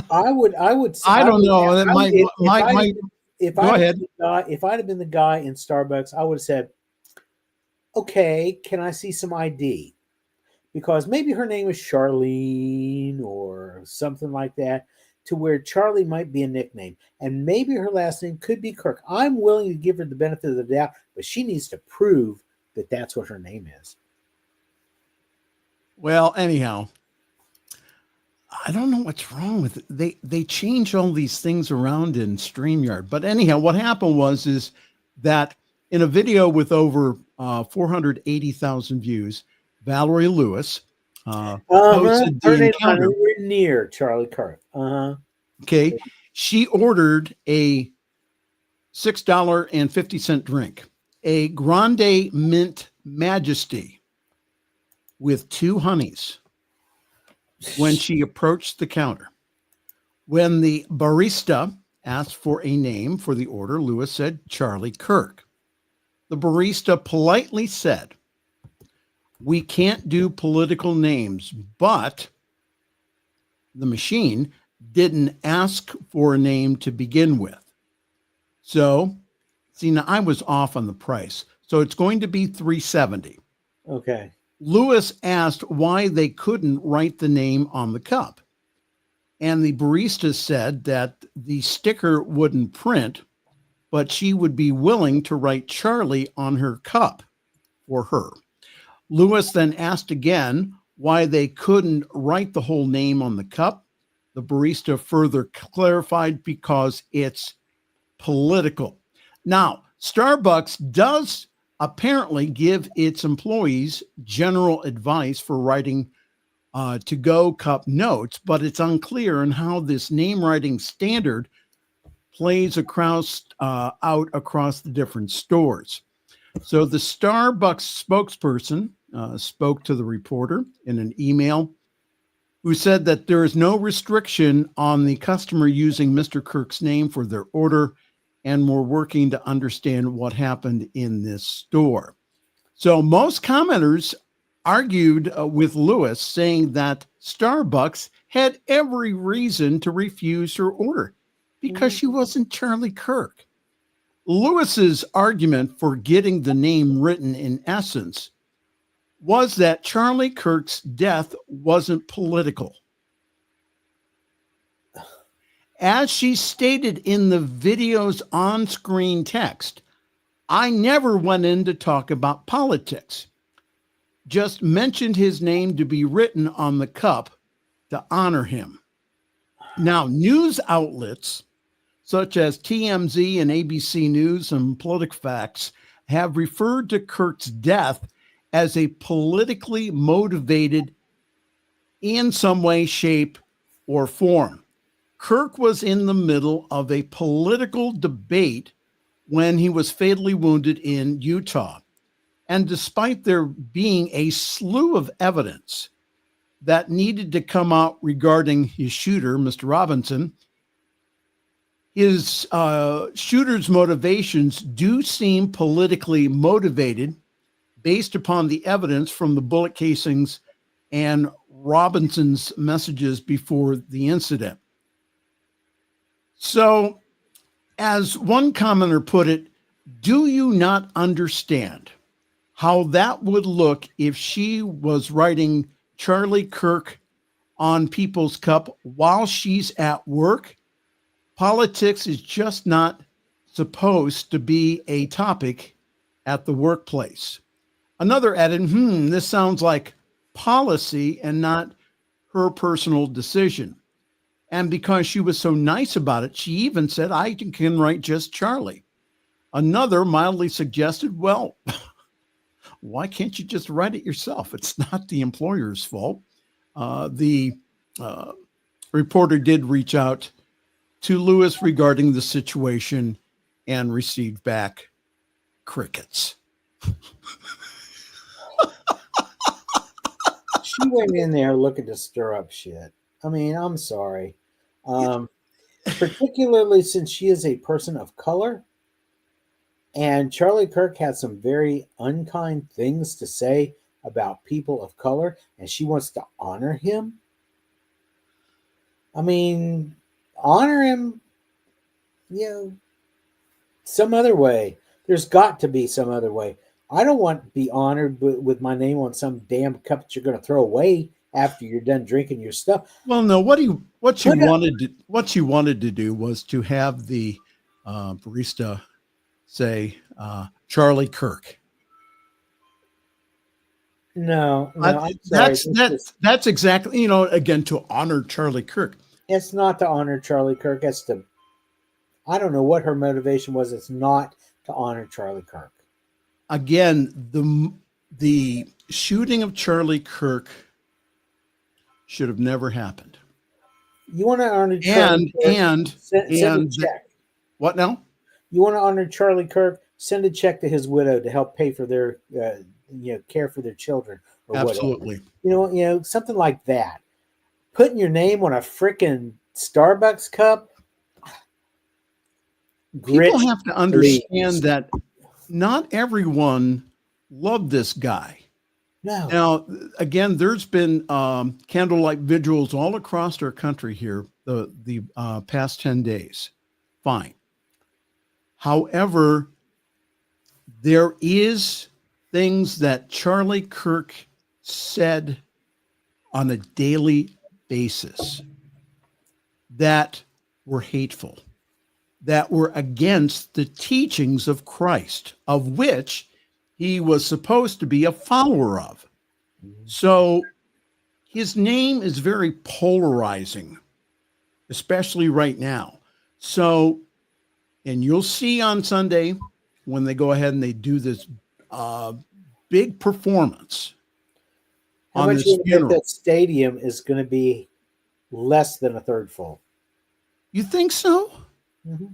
I would don't know. If I'd have been the guy in Starbucks, I would have said, okay, can I see some ID? Because maybe her name is Charlene or something like that, to where Charlie might be a nickname. And maybe her last name could be Kirk. I'm willing to give her the benefit of the doubt, but she needs to prove that that's what her name is. Well, anyhow, I don't know what's wrong with it. They change all these things around in StreamYard. But anyhow, what happened is that in a video with over 480,000 views, Valerie Lewis posted the encounter. Near Charlie Kirk. Okay. She ordered a $6.50 drink, a Grande Mint Majesty with 2 honeys when she approached the counter. When the barista asked for a name for the order, Lewis said Charlie Kirk. The barista politely said, "We can't do political names," but the machine didn't ask for a name to begin with. So, see, now I was off on the price. So it's going to be $3.70. Okay. Lewis asked why they couldn't write the name on the cup. And the barista said that the sticker wouldn't print, but she would be willing to write Charlie on her cup for her. Lewis then asked again why they couldn't write the whole name on the cup. The barista further clarified because it's political. Now, Starbucks does apparently give its employees general advice for writing to-go cup notes, but it's unclear in how this name writing standard plays out across the different stores. So the Starbucks spokesperson spoke to the reporter in an email, who said that there is no restriction on the customer using Mr. Kirk's name for their order, and we're working to understand what happened in this store. So most commenters argued with Lewis, saying that Starbucks had every reason to refuse her order because she wasn't Charlie Kirk. Lewis's argument for getting the name written, in essence, was that Charlie Kirk's death wasn't political. As she stated in the video's on-screen text, "I never went in to talk about politics, just mentioned his name to be written on the cup to honor him." Now, news outlets such as TMZ and ABC News and PolitiFacts have referred to Kirk's death as a politically motivated in some way, shape, or form. Kirk was in the middle of a political debate when he was fatally wounded in Utah. And despite there being a slew of evidence that needed to come out regarding his shooter, Mr. Robinson, his shooter's motivations do seem politically motivated based upon the evidence from the bullet casings and Robinson's messages before the incident. So, as one commenter put it, do you not understand how that would look if she was writing Charlie Kirk on People's Cup while she's at work? Politics is just not supposed to be a topic at the workplace. Another added, this sounds like policy and not her personal decision. And because she was so nice about it, she even said, I can write just Charlie. Another mildly suggested, well, why can't you just write it yourself? It's not the employer's fault. The reporter did reach out to Lewis regarding the situation and received back crickets. She went in there looking to stir up shit. I mean, I'm sorry. Particularly since she is a person of color. And Charlie Kirk had some very unkind things to say about people of color, and she wants to honor him. I mean, honor him, some other way. There's got to be some other way. I don't want to be honored with my name on some damn cup that you're going to throw away after you're done drinking your stuff. Well, no, what you wanted to do was to have the barista say Charlie Kirk. No, I'm sorry. That's exactly, again, to honor Charlie Kirk. It's not to honor Charlie Kirk. It's to, I don't know what her motivation was. It's not to honor Charlie Kirk. Again, the shooting of Charlie Kirk should have never happened. You want to honor Charlie Kirk? Send a check. What now? You want to honor Charlie Kirk? Send a check to his widow to help pay for their, care for their children. Or absolutely. Whatever. Something like that. Putting your name on a freaking Starbucks cup. People have to understand that not everyone loved this guy. No. Now, again, there's been candlelight vigils all across our country here the past 10 days. Fine. However, there is things that Charlie Kirk said on a daily basis that were hateful, that were against the teachings of Christ, of which he was supposed to be a follower of. So his name is very polarizing, especially right now. So, and you'll see on Sunday when they go ahead and they do this big performance. How much do you think that stadium is going to be less than a third full? You think so? Mm-hmm.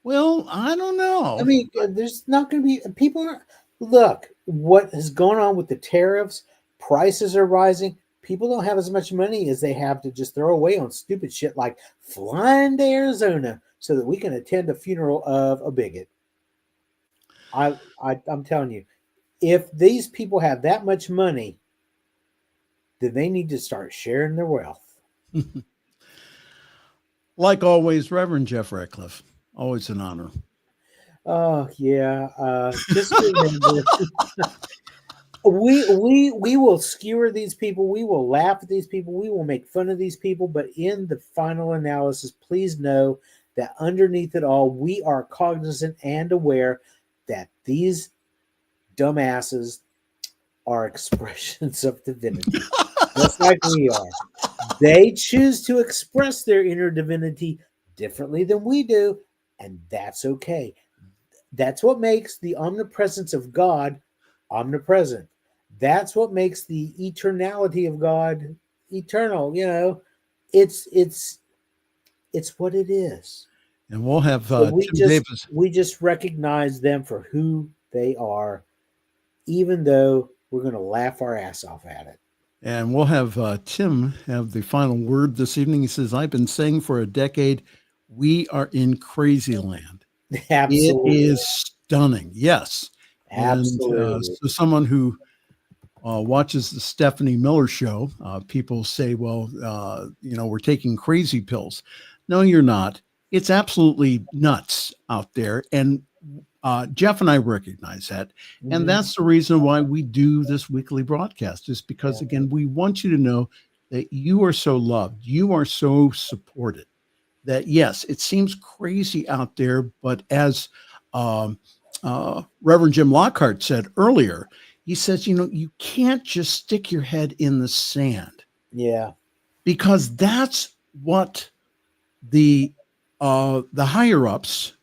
Well, I don't know. I mean, there's not going to be people. Look, what has gone on with the tariffs? Prices are rising. People don't have as much money as they have to just throw away on stupid shit like flying to Arizona so that we can attend a funeral of a bigot. I'm telling you, if these people have that much money, then they need to start sharing their wealth. Like always, Reverend Jeff Radcliff. Always an honor. Oh yeah. Just remember, we will skewer these people. We will laugh at these people. We will make fun of these people. But in the final analysis, please know that underneath it all, we are cognizant and aware that these dumbasses are expressions of divinity, just like we are. They choose to express their inner divinity differently than we do, and that's okay. That's what makes the omnipresence of God omnipresent. That's what makes the eternality of God eternal. It's what it is. And we'll have we just recognize them for who they are, even though we're going to laugh our ass off at it. And we'll have Tim have the final word this evening. He says, I've been saying for a decade, we are in crazy land. Absolutely. It is stunning. Yes. Absolutely. And so someone who watches the Stephanie Miller show, people say, well, we're taking crazy pills. No, you're not. It's absolutely nuts out there. And Jeff and I recognize that. Mm-hmm. And that's the reason why we do this weekly broadcast, is because, again, we want you to know that you are so loved. You are so supported. That, yes, it seems crazy out there, but as Reverend Jim Lockhart said earlier, he says, you can't just stick your head in the sand. Yeah. Because that's what the higher ups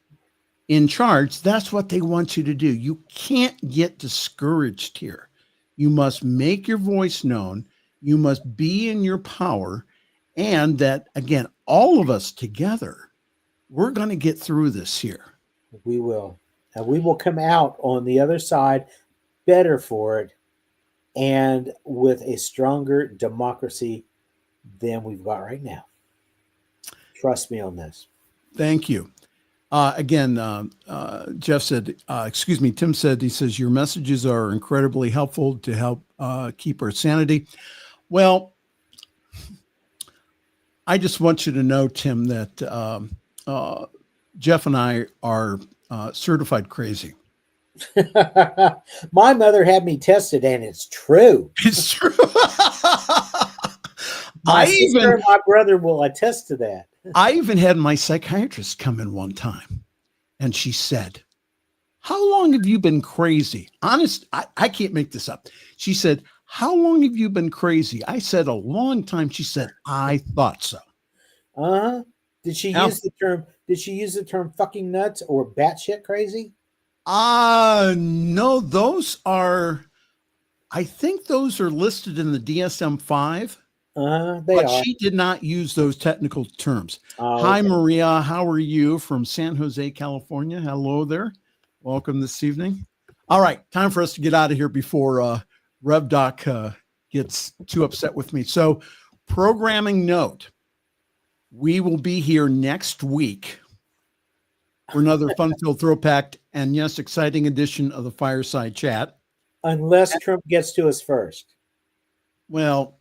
in charge, that's what they want you to do. You can't get discouraged here. You must make your voice known. You must be in your power. And that, again, all of us together, we're going to get through this here. We will. And we will come out on the other side better for it and with a stronger democracy than we've got right now. Trust me on this. Thank you. Again, Jeff said, Tim said, he says, your messages are incredibly helpful to help keep our sanity. Well, I just want you to know, Tim, that Jeff and I are certified crazy. My mother had me tested, and it's true. It's true. My sister and my brother will attest to that. I even had my psychiatrist come in one time, and she said, how long have you been crazy? Honest, I can't make this up. She said, how long have you been crazy? I said, a long time. She said, I thought so. Uh-huh. Did she use the term fucking nuts or batshit crazy? No, I think those are listed in the DSM-5. But she did not use those technical terms. Hi, okay. Maria. How are you from San Jose, California? Hello there. Welcome this evening. All right. Time for us to get out of here before Rev Doc gets too upset with me. So, programming note. We will be here next week for another fun-filled throwback and, yes, exciting edition of the Fireside Chat. Unless Trump gets to us first. Well,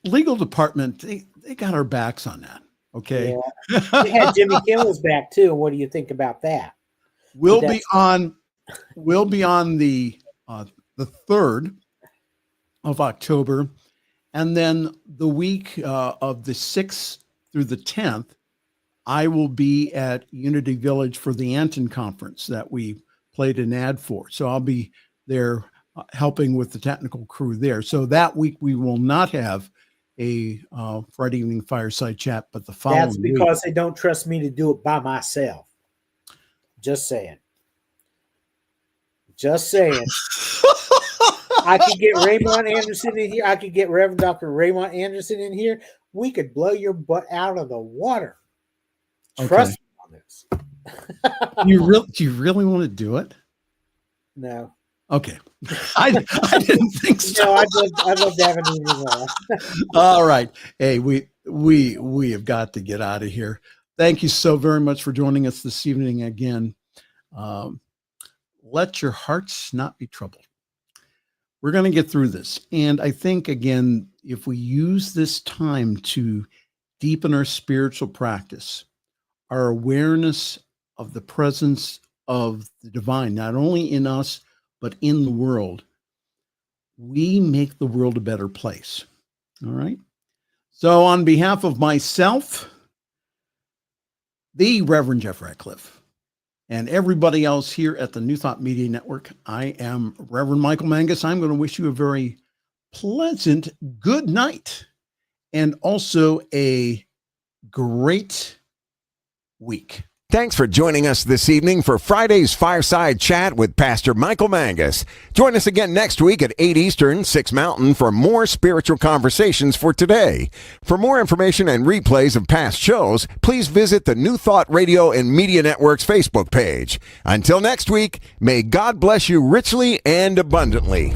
legal department, they got our backs on that. Okay. Yeah. They had Jimmy Kimmel's back too. What do you think about that? We'll be on the 3rd of October, and then the week of the 6th through the 10th, I will be at Unity Village for the Anton conference that we played an ad for. So I'll be there helping with the technical crew there. So that week we will not have a Friday evening Fireside Chat, but the following That's because they don't trust me to do it by myself. Just saying. Just saying. I could get Raymond Anderson in here. I could get Reverend Dr. Raymond Anderson in here. We could blow your butt out of the water. Trust me on this. Do you really want to do it? No. Okay. I didn't think so. No, I'd love to have an evening. All right. Hey, we have got to get out of here. Thank you so very much for joining us this evening again. Let your hearts not be troubled. We're going to get through this. And I think, again, if we use this time to deepen our spiritual practice, our awareness of the presence of the divine, not only in us, but in the world, we make the world a better place. All right. So on behalf of myself, the Reverend Jeff Radcliff, and everybody else here at the New Thought Media Network, I am Reverend Michael Mangus. I'm going to wish you a very pleasant good night and also a great week. Thanks for joining us this evening for Friday's Fireside Chat with Pastor Michael Mangus. Join us again next week at 8 Eastern, 6 Mountain for more spiritual conversations for today. For more information and replays of past shows, please visit the New Thought Radio and Media Network's Facebook page. Until next week, may God bless you richly and abundantly.